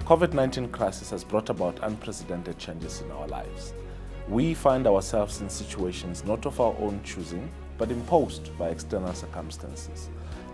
COVID-19 crisis has brought about unprecedented changes in our lives. We find ourselves in situations not of our own choosing, but imposed by external circumstances.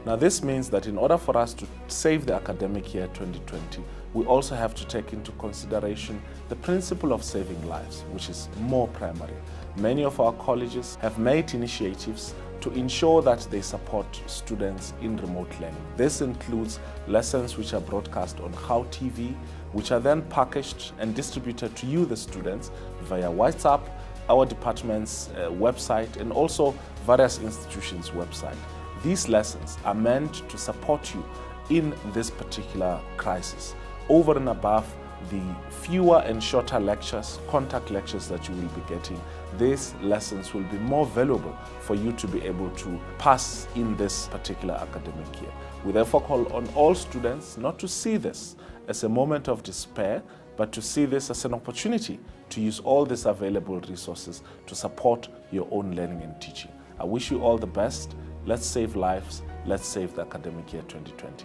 Now, this means that in order for us to save the academic year 2020, we also have to take into consideration the principle of saving lives, which is more primary. Many of our colleges have made initiatives to ensure that they support students in remote learning. This includes lessons which are broadcast on How TV, which are then packaged and distributed to you, the students, via WhatsApp, our department's website, and also various institutions' website. These lessons are meant to support you in this particular crisis, over and above the fewer and shorter lectures, contact lectures that you will be getting. These lessons will be more valuable for you to be able to pass in this particular academic year. We therefore call on all students not to see this as a moment of despair, but to see this as an opportunity to use all these available resources to support your own learning and teaching. I wish you all the best. Let's save lives. Let's save the academic year 2020.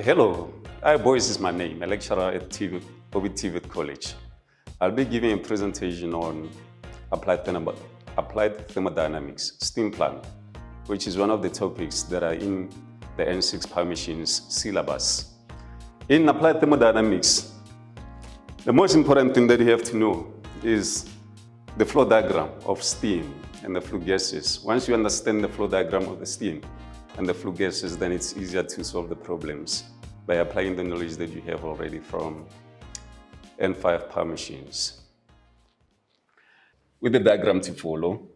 Hello, Boys is my name, a lecturer at TVET College. I'll be giving a presentation on applied thermodynamics, steam plant, which is one of the topics that are in the N6 Power Machines syllabus. In applied thermodynamics, the most important thing that you have to know is the flow diagram of steam and the flue gases. Once you understand the flow diagram of the steam and the flue gases, then it's easier to solve the problems by applying the knowledge that you have already from N5 power machines. With the diagram to follow,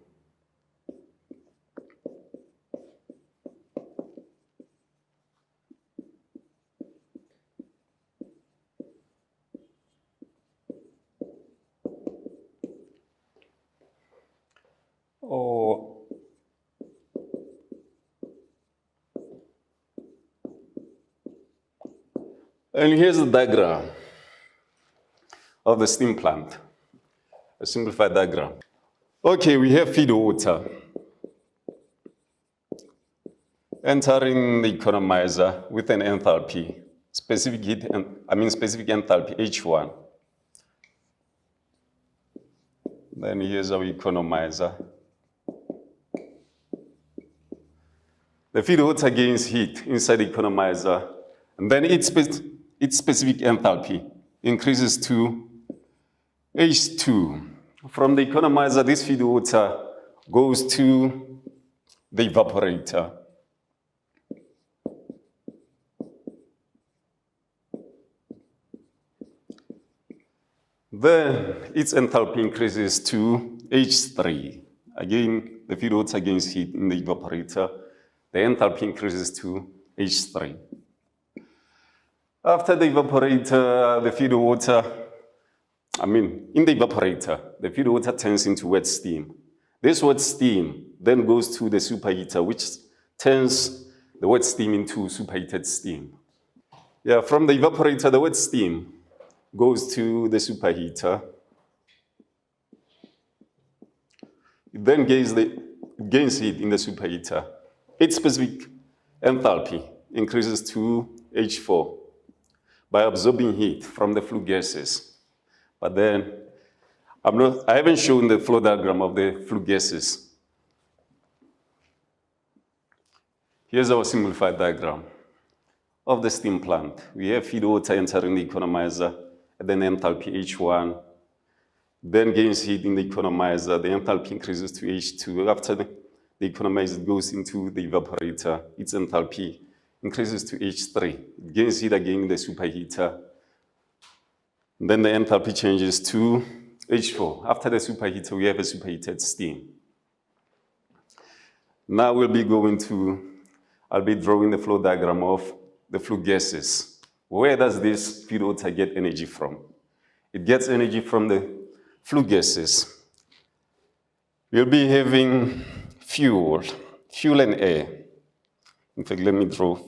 and here's the diagram of the steam plant, a simplified diagram. Okay, we have feed water entering the economizer with an enthalpy, specific enthalpy H1. Then here's our economizer. The feed water gains heat inside the economizer, and then its specific enthalpy increases to H2. From the economizer, this feed water goes to the evaporator. Then its enthalpy increases to H3. Again, the feed water gains heat in the evaporator. The enthalpy increases to H3. After the evaporator, the feed water, in the evaporator, the feed water turns into wet steam. This wet steam then goes to the superheater, which turns the wet steam into superheated steam. Yeah, from the evaporator, the wet steam goes to the superheater. It then gains heat in the superheater. Its specific enthalpy increases to H4 by absorbing heat from the flue gases. But then, I haven't shown the flow diagram of the flue gases. Here's our simplified diagram of the steam plant. We have feed water entering the economizer at an enthalpy H1, then gains heat in the economizer. The enthalpy increases to H2. After the economizer goes into the evaporator, its enthalpy increases to H3. It gains heat again in the superheater. Then the enthalpy changes to H4. After the superheater, we have a superheated steam. Now I'll be drawing the flow diagram of the flue gases. Where does this feed water get energy from? It gets energy from the flue gases. We'll be having fuel and air. In fact, let me draw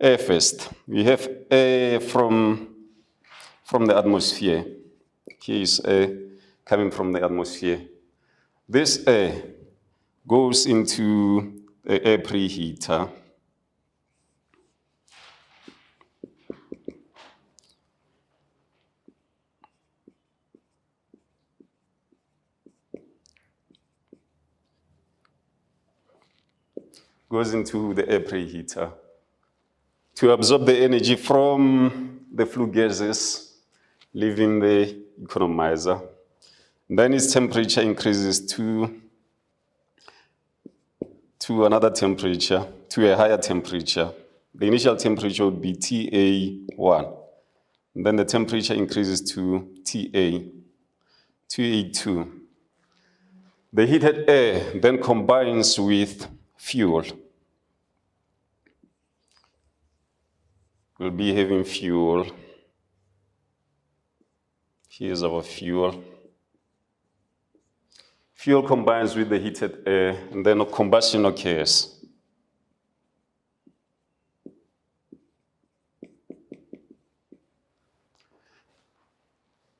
air first. We have air from the atmosphere. Here is air coming from the atmosphere. This air goes into the air preheater. Goes into the air preheater to absorb the energy from the flue gases, leaving the economizer. Then its temperature increases to another temperature, to a higher temperature. The initial temperature would be TA1. Then the temperature increases to TA2. The heated air then combines with fuel. We'll be having fuel. Here's our fuel. Fuel combines with the heated air, and then a combustion occurs.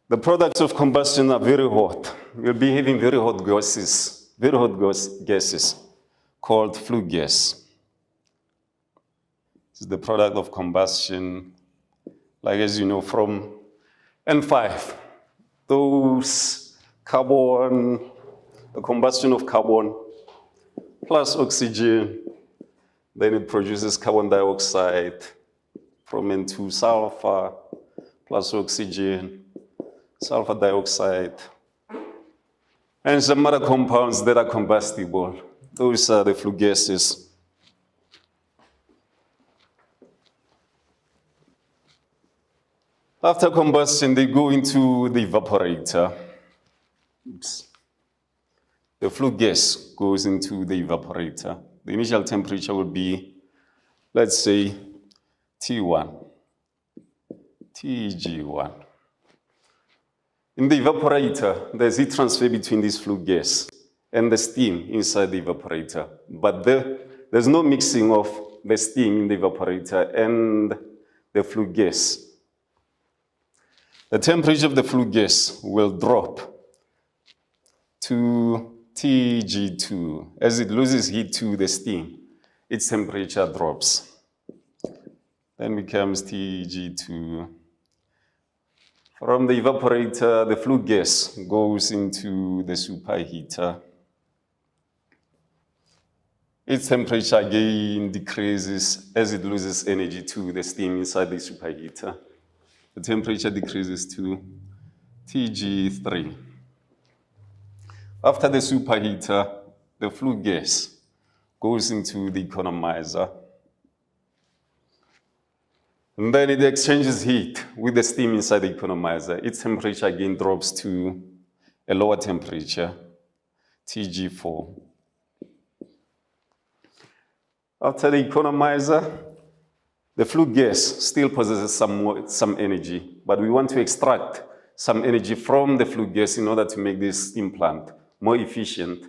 The products of combustion are very hot. We'll be having very hot gases called flue gas. This is the product of combustion, like as you know from N5, those carbon, the combustion of carbon plus oxygen, then it produces carbon dioxide from N2, sulfur plus oxygen, sulfur dioxide, and some other compounds that are combustible. Those are the flue gases. After combustion, they go into the evaporator. Oops. The flue gas goes into the evaporator. The initial temperature will be, let's say, T1, TG1. In the evaporator, there's heat transfer between this flue gas and the steam inside the evaporator. But there's no mixing of the steam in the evaporator and the flue gas. The temperature of the flue gas will drop to TG2. As it loses heat to the steam, its temperature drops. Then becomes TG2. From the evaporator, the flue gas goes into the superheater. Its temperature again decreases as it loses energy to the steam inside the superheater. The temperature decreases to TG3. After the superheater, the flue gas goes into the economizer. And then it exchanges heat with the steam inside the economizer. Its temperature again drops to a lower temperature, TG4. After the economizer, the flue gas still possesses some energy, but we want to extract some energy from the flue gas in order to make this steam plant more efficient.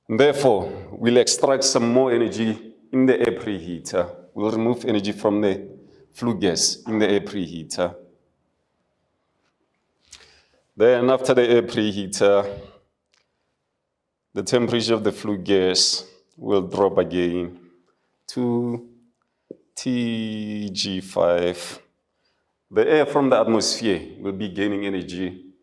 And therefore, we'll extract some more energy in the air preheater. We'll remove energy from the flue gas in the air preheater. Then after the air preheater, the temperature of the flue gas will drop again to TG5. The air from the atmosphere will be gaining energy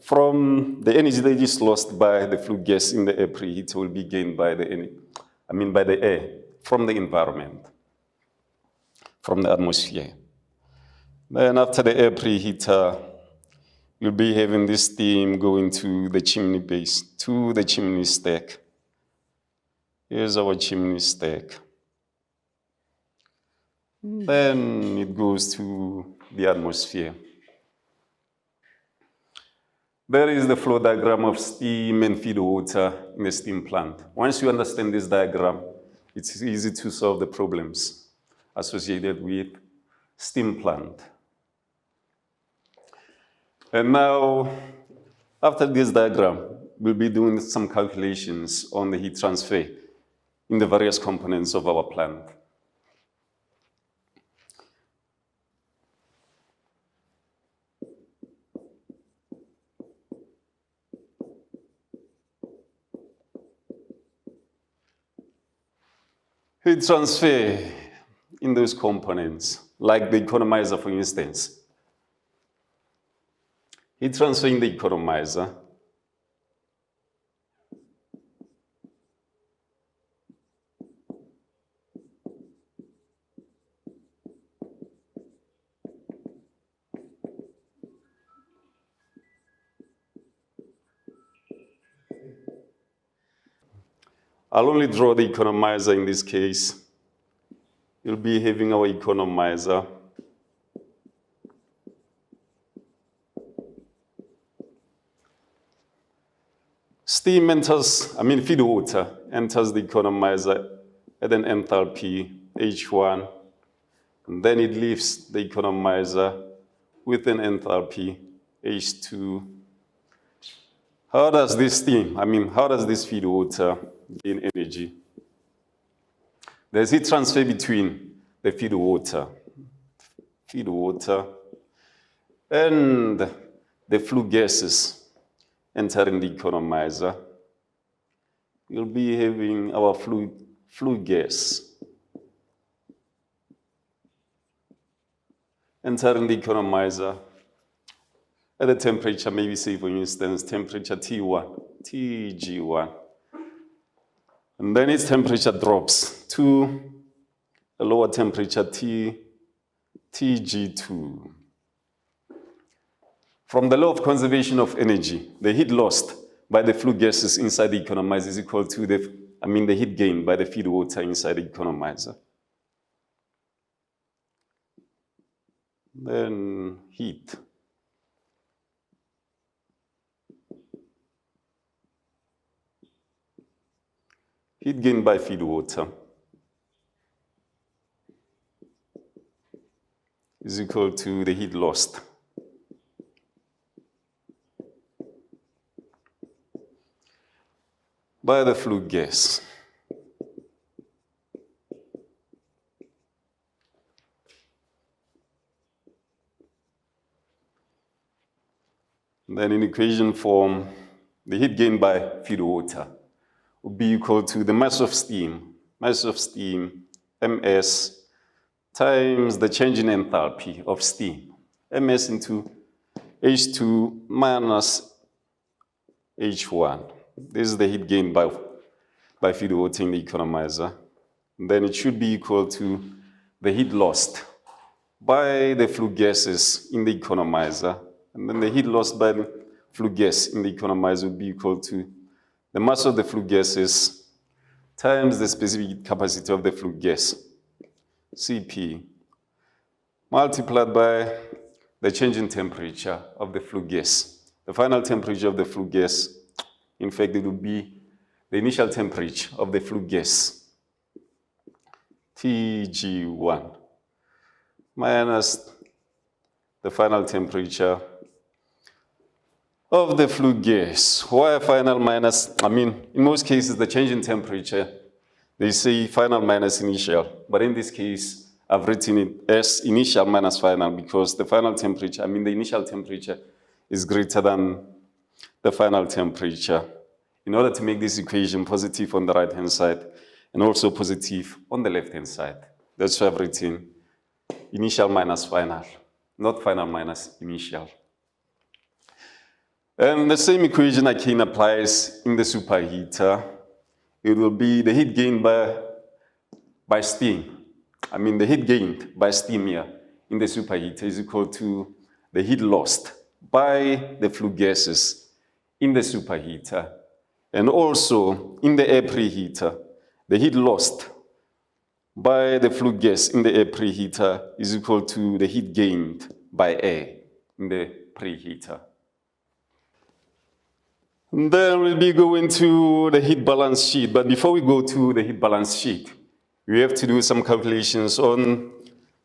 from the energy that is lost by the flue gas in the air preheater will be gained by the air from the environment, from the atmosphere. Then after the air preheater, you'll be having this steam going to the chimney base, to the chimney stack. Here's our chimney stack. Then it goes to the atmosphere. There is the flow diagram of steam and feed water in the steam plant. Once you understand this diagram, it's easy to solve the problems associated with steam plant. And now, after this diagram, we'll be doing some calculations on the heat transfer in the various components of our plant. Heat transfer in those components, like the economizer, for instance. Heat transfer in the economizer. I'll only draw the economizer in this case. You'll be having our economizer. Steam enters, feed water enters the economizer at an enthalpy H1, and then it leaves the economizer with an enthalpy H2. How does this steam, how does this feed water gain energy? There's heat transfer between the feed water and the flue gases entering the economizer. You'll be having our flue gas entering the economizer at a temperature, maybe say for instance, temperature T1, TG1. And then its temperature drops to a lower temperature TG2. From the law of conservation of energy, the heat lost by the flue gases inside the economizer is equal to the heat gained by the feed water inside the economizer. Then heat. Heat gained by feed water is equal to the heat lost by the flue gas. Then in equation form, the heat gained by feed water would be equal to the mass of steam, MS, times the change in enthalpy of steam, MS into H2 minus H1. This is the heat gained by feed water in the economizer. And then it should be equal to the heat lost by the flue gases in the economizer. And then the heat lost by the flue gas in the economizer would be equal to the mass of the flue gases times the specific capacity of the flue gas, Cp, multiplied by the change in temperature of the flue gas. The final temperature of the flue gas, in fact, it would be the initial temperature of the flue gas, Tg1, minus the final temperature of the flue gas. Why final minus? In most cases, the change in temperature, they say final minus initial. But in this case, I've written it as initial minus final because the final temperature, the initial temperature is greater than the final temperature. In order to make this equation positive on the right-hand side and also positive on the left-hand side. That's why I've written initial minus final, not final minus initial. And the same equation again applies in the superheater. It will be the heat gained by steam. The heat gained by steam here in the superheater is equal to the heat lost by the flue gases in the superheater. And also in the air preheater, the heat lost by the flue gas in the air preheater is equal to the heat gained by air in the preheater. Then we'll be going to the heat balance sheet. But before we go to the heat balance sheet, we have to do some calculations on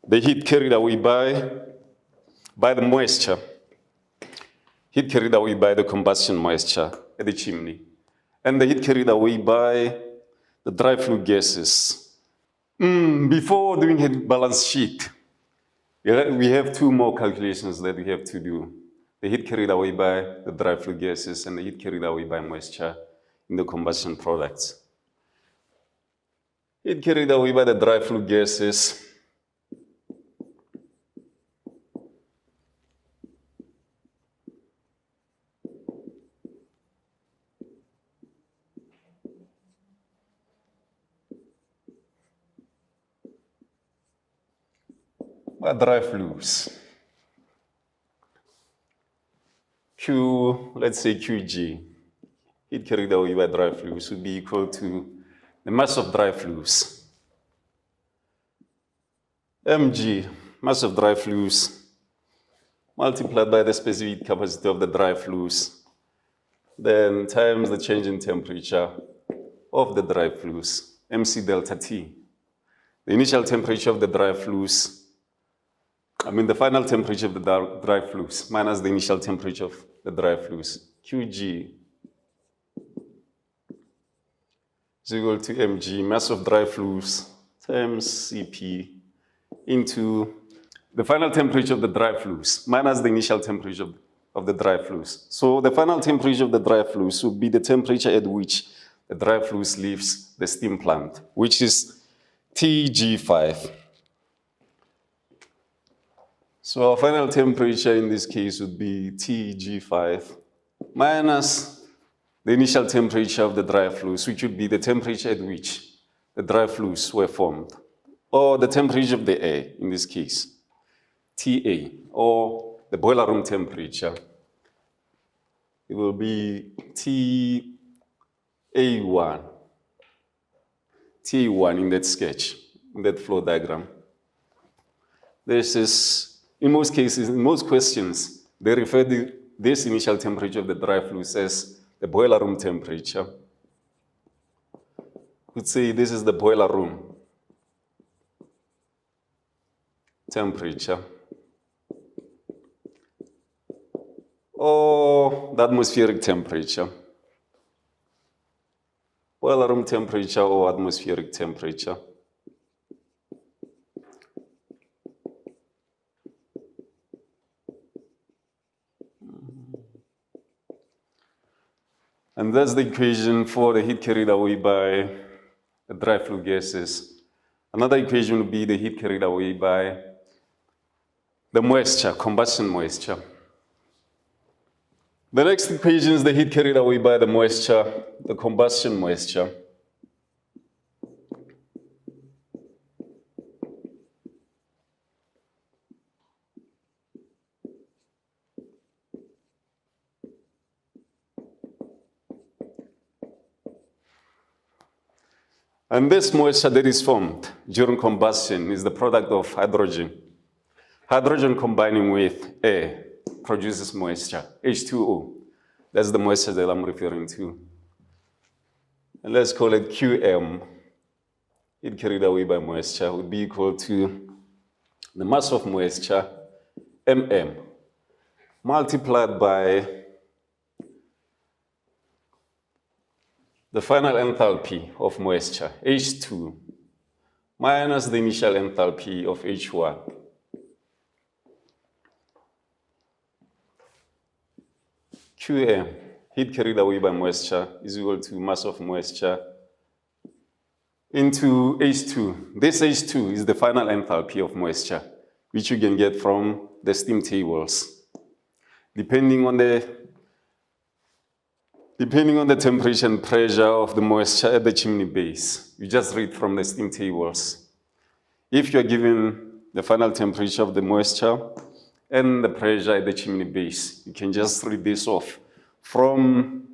the heat carried away by the moisture. heat carried away by the combustion moisture at the chimney, and the heat carried away by the dry flue gases. Before doing a balance sheet, we have two more calculations that we have to do. The heat carried away by the dry flue gases and the heat carried away by moisture in the combustion products. Heat carried away by the dry flue gases by dry flues. Let's say QG, heat carried away by dry flues would be equal to the mass of dry flues. Mg, mass of dry flues, multiplied by the specific capacity of the dry flues, then times the change in temperature of the dry flues, MC delta T. The initial temperature of the dry flues, the final temperature of the dry flues minus the initial temperature of the dry flues, Qg is equal to Mg, mass of dry flues, times Cp into the final temperature of the dry flues minus the initial temperature of the dry flues. So the final temperature of the dry flues would be the temperature at which the dry flues leaves the steam plant, which is Tg5. So our final temperature in this case would be Tg5 minus the initial temperature of the dry flues, which would be the temperature at which the dry flues were formed, or the temperature of the air in this case, Ta, or the boiler room temperature. It will be Ta1 in that sketch, in that flow diagram. This is, in most cases, in most questions, they refer to this initial temperature of the dry flues as the boiler room temperature. We'd say this is the boiler room temperature, or the atmospheric temperature. Boiler room temperature or atmospheric temperature. And that's the equation for the heat carried away by the dry flue gases. Another equation would be the heat carried away by the moisture, combustion moisture. The next equation is the heat carried away by the moisture, the combustion moisture. And this moisture that is formed during combustion is the product of hydrogen. Hydrogen combining with air produces moisture, H2O. That's the moisture that I'm referring to. And let's call it Qm. Heat carried away by moisture would be equal to the mass of moisture, mm, multiplied by the final enthalpy of moisture, H2, minus the initial enthalpy of H1. Qm, heat carried away by moisture, is equal to mass of moisture into H2. This H2 is the final enthalpy of moisture, which you can get from the steam tables. Depending on the temperature and pressure of the moisture at the chimney base, you just read from the steam tables. If you are given the final temperature of the moisture and the pressure at the chimney base, you can just read this off from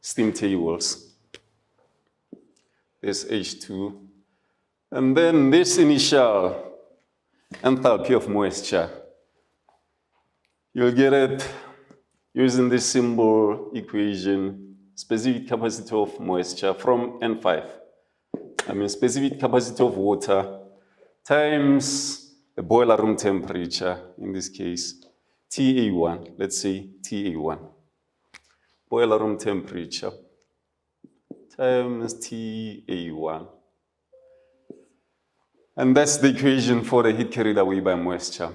steam tables. This H2. And then this initial enthalpy of moisture, you'll get it using this symbol equation, specific capacity of moisture from N5. Specific capacity of water times the boiler room temperature, in this case, TA1, let's say TA1. Boiler room temperature times TA1. And that's the equation for the heat carried away by moisture.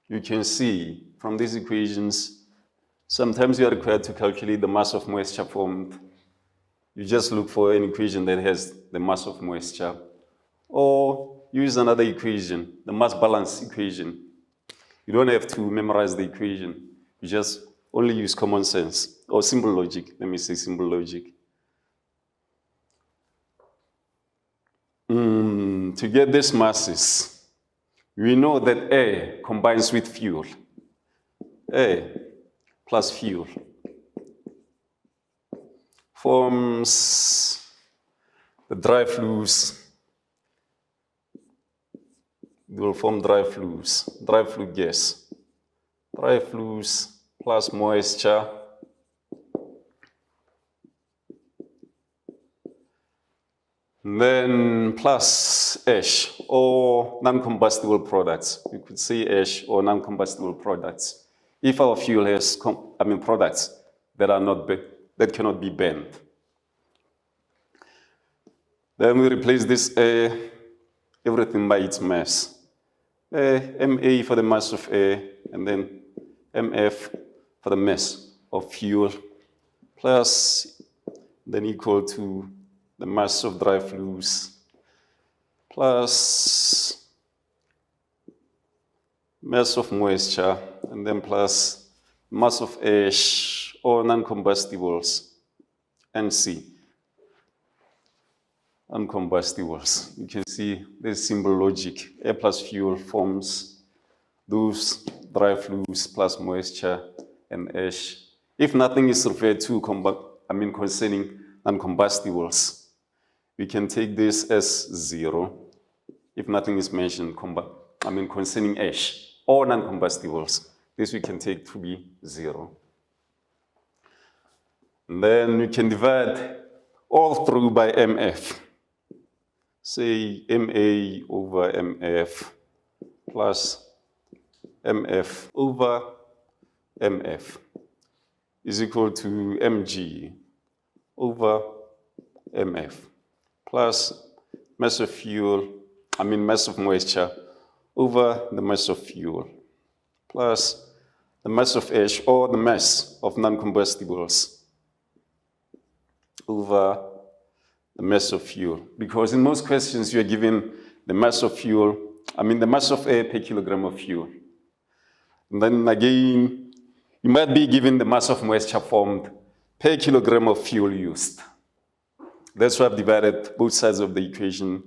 You can see from these equations, sometimes you are required to calculate the mass of moisture formed. You just look for an equation that has the mass of moisture, or use another equation, the mass balance equation. You don't have to memorize the equation. You just only use common sense, or simple logic. Let me say simple logic. To get these masses, we know that air combines with fuel. Air plus fuel forms the dry flues. They will form dry flues, dry flue gas. Dry flues plus moisture then plus ash or non-combustible products. We could say ash or non-combustible products. If our fuel has products that are not that cannot be burned. Then we replace this air, everything by its mass. MA for the mass of air, and then MF for the mass of fuel, plus then equal to the mass of dry flues, plus mass of moisture, and then plus mass of ash or non-combustibles, NC, uncombustibles. You can see this simple logic. Air plus fuel forms those dry flues plus moisture and ash. If nothing is referred to concerning non-combustibles, we can take this as 0. If nothing is mentioned concerning ash or non-combustibles, this we can take to be 0. And then we can divide all through by MF. Say MA over MF plus MF over MF is equal to mg over mf plus mass of fuel, mass of moisture over the mass of fuel plus the mass of ash or the mass of non-combustibles over the mass of fuel. Because in most questions you are given the mass of fuel, the mass of air per kilogram of fuel. And then again, you might be given the mass of moisture formed per kilogram of fuel used. That's why I've divided both sides of the equation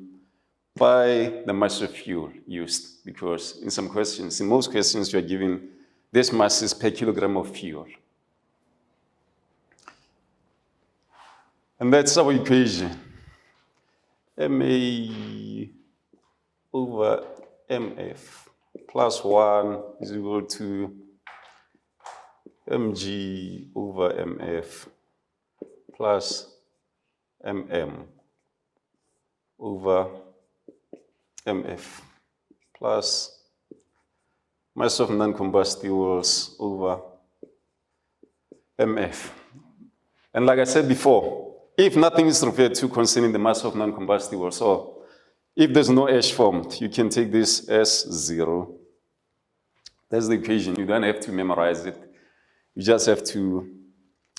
by the mass of fuel used, because in most questions, you are given this mass is per kilogram of fuel. And that's our equation. MA over MF plus 1 is equal to mg over mf plus mm over mf plus mass of non-combustibles over mf. And like I said before, if nothing is referred to concerning the mass of non-combustibles, or if there's no ash formed, you can take this as 0. That's the equation. You don't have to memorize it. You just have to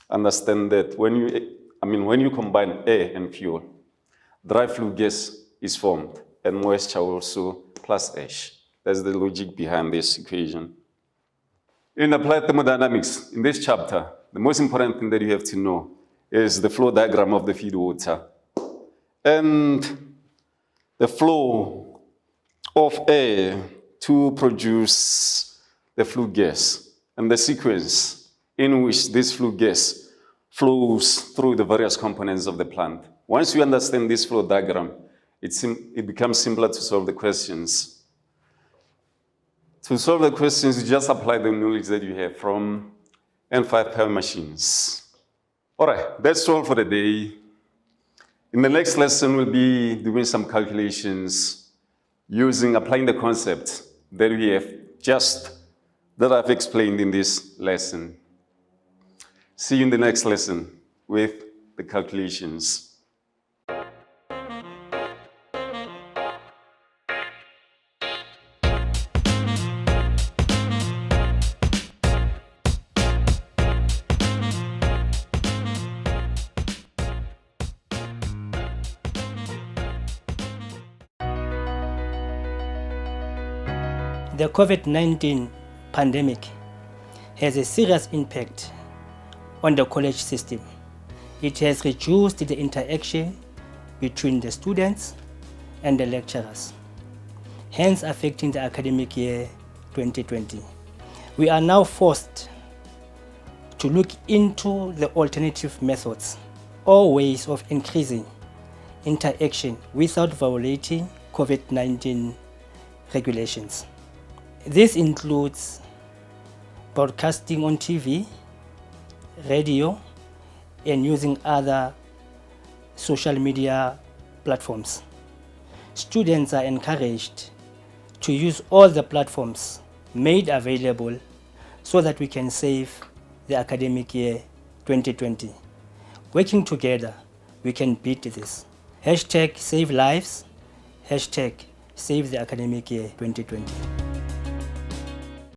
understand that when you combine air and fuel, dry flue gas is formed, and moisture also plus ash. That's the logic behind this equation. In applied thermodynamics, in this chapter, the most important thing that you have to know is the flow diagram of the feed water and the flow of air to produce the flue gas and the sequence in which this flue gas flows through the various components of the plant. Once you understand this flow diagram, it becomes simpler to solve the questions. To solve the questions, you just apply the knowledge that you have from N5 power machines. All right, that's all for the day. In the next lesson, we'll be doing some calculations applying the concept that we have just that I've explained in this lesson. See you in the next lesson with the calculations. The COVID-19 pandemic has a serious impact on the college system. It has reduced the interaction between the students and the lecturers, hence affecting the academic year 2020. We are now forced to look into the alternative methods or ways of increasing interaction without violating COVID-19 regulations. This includes broadcasting on TV, radio, and using other social media platforms. Students are encouraged to use all the platforms made available so that we can save the academic year 2020. Working together, we can beat this. #SaveLives, #Save the academic year 2020.